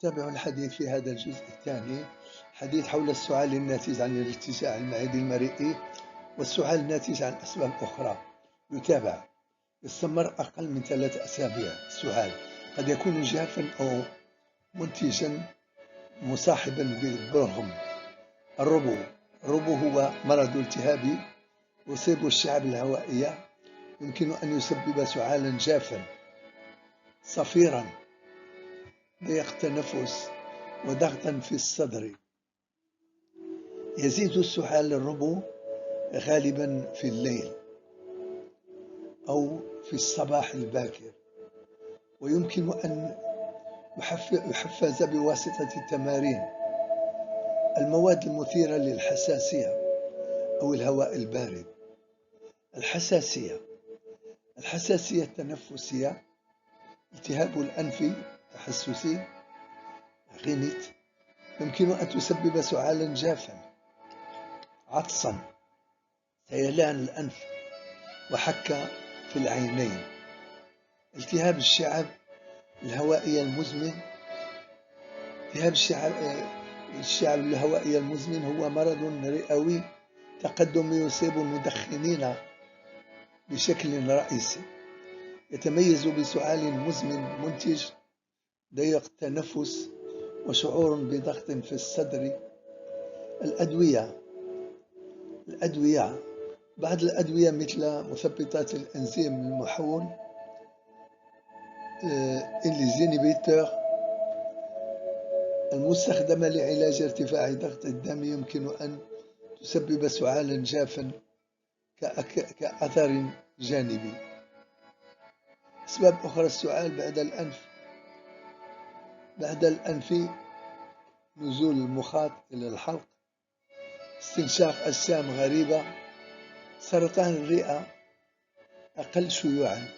نتابع الحديث في هذا الجزء الثاني، حديث حول السعال الناتج عن الارتجاع المعدي المرئي والسعال الناتج عن أسباب أخرى. يتابع. يستمر أقل من 3 أسابيع. السعال قد يكون جافا أو منتجا مصاحبا بالبرغم. الربو هو مرض التهابي يصيب الشعب الهوائية، يمكن أن يسبب سعالا جافا صفيرا، ضيق التنفس وضغطا في الصدر. يزيد السعال للربو غالبا في الليل أو في الصباح الباكر، ويمكن أن يحفز بواسطة التمارين. المواد المثيرة للحساسية أو الهواء البارد. الحساسية التنفسية، التهاب الأنف تحسسي، غينيت، يمكن أن تسبب سعالا جافا، عطسا، سيلان الأنف، وحكة في العينين. التهاب الشعب الهوائي المزمن. التهاب الشعب الهوائي المزمن هو مرض رئوي تقدمي يصيب المدخنين بشكل رئيسي، يتميز بسعال مزمن منتج، ضيق التنفس، وشعور بضغط في الصدر. الأدوية بعض الأدوية مثل مثبطات الأنزيم المحول إنليزينيبيتور المستخدمة لعلاج ارتفاع ضغط الدم يمكن أن تسبب سعالا جافا كأثر جانبي. أسباب أخرى السعال بعد الأنف نزول المخاط إلى الحلق، استنشاق أجسام غريبة، سرطان الرئة أقل شيوعا،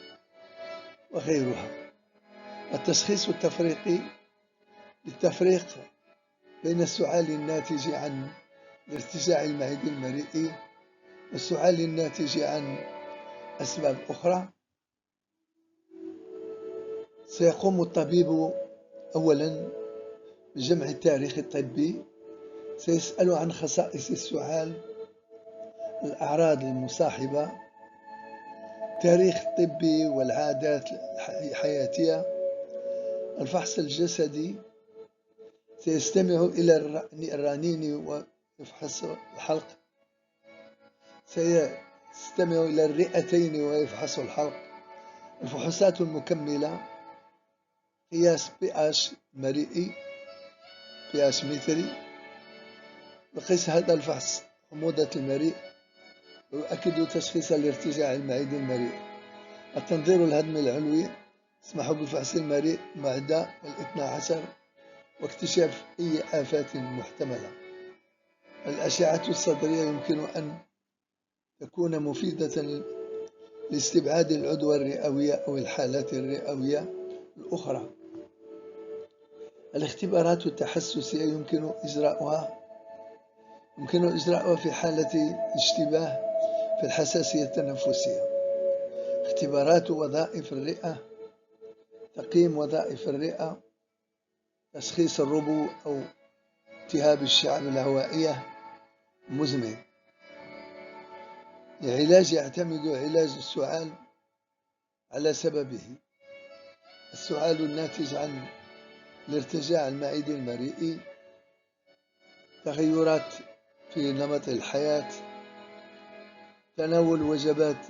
وغيرها. التشخيص التفريقي للتفريق بين السعال الناتج عن الارتجاع المعدي المرئي والسعال الناتج عن أسباب أخرى. سيقوم الطبيب أولا بجمع التاريخ الطبي، سيسأل عن خصائص السعال، الأعراض المصاحبة، التاريخ الطبي والعادات الحياتية. الفحص الجسدي، سيستمع إلى الرنين ويفحص الحلق، سيستمع إلى الرئتين ويفحص الحلق. الفحوصات المكملة، قياس pH مرئي، pH متري، يقيس هذا الفحص حموضة المريء ويؤكد تشخيص الارتجاع المعدي المرئي. التنظير الهضمي العلوي، يسمح بفحص المريء، المعدة والاثنى عشر واكتشاف أي آفات محتملة. الأشعة الصدرية يمكن أن تكون مفيدة لاستبعاد العدوى الرئوية أو الحالات الرئوية الأخرى. الاختبارات التحسسية يمكن إجراؤها في حالة اشتباه في الحساسية التنفسية. اختبارات وظائف الرئة، تقييم وظائف الرئة، تشخيص الربو أو التهاب الشعب الهوائية مزمن. العلاج يعتمد علاج السعال على سببه. السعال الناتج عن الارتجاع المعدي المرئي، تغيرات في نمط الحياة، تناول وجبات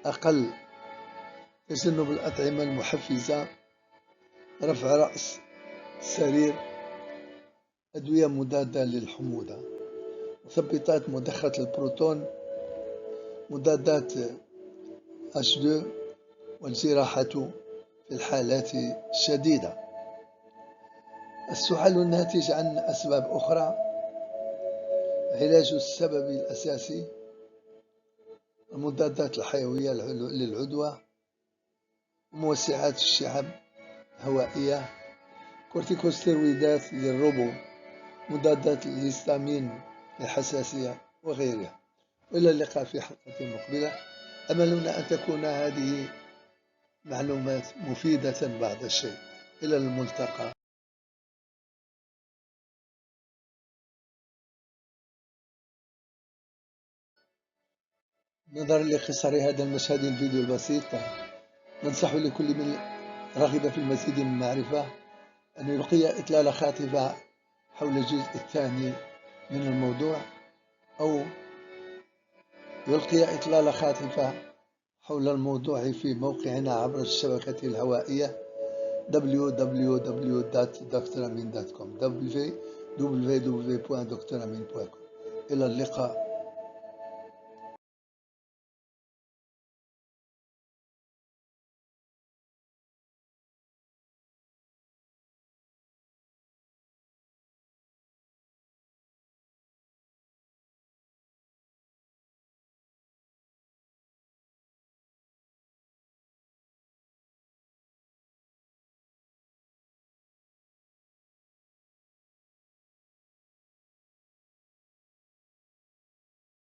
أقل، تجنب الأطعمة المحفزة، رفع رأس السرير، أدوية مضادة للحموضة، مثبطات مضخة البروتون، مضادات H2، والجراحة في الحالات الشديدة. السعال الناتج عن أسباب أخرى، علاج السبب الأساسي، المضادات الحيوية للعدوى، موسعات الشعب الهوائية، كورتيكوستيرويدات للربو، مضادات الهستامين للحساسية وغيرها. وإلى اللقاء في حلقة مقبلة. أملنا أن تكون هذه معلومات مفيدة بعض الشيء. إلى الملتقى. نظرا لقصر هذا المشهد الفيديو البسيط، ننصح لكل من رغب في المزيد من المعرفة أن يلقي إطلالة خاطفة حول الجزء الثاني من الموضوع، أو يلقي إطلالة خاطفة حول الموضوع في موقعنا عبر الشبكة الهوائية www.doctoramin.com. إلى اللقاء.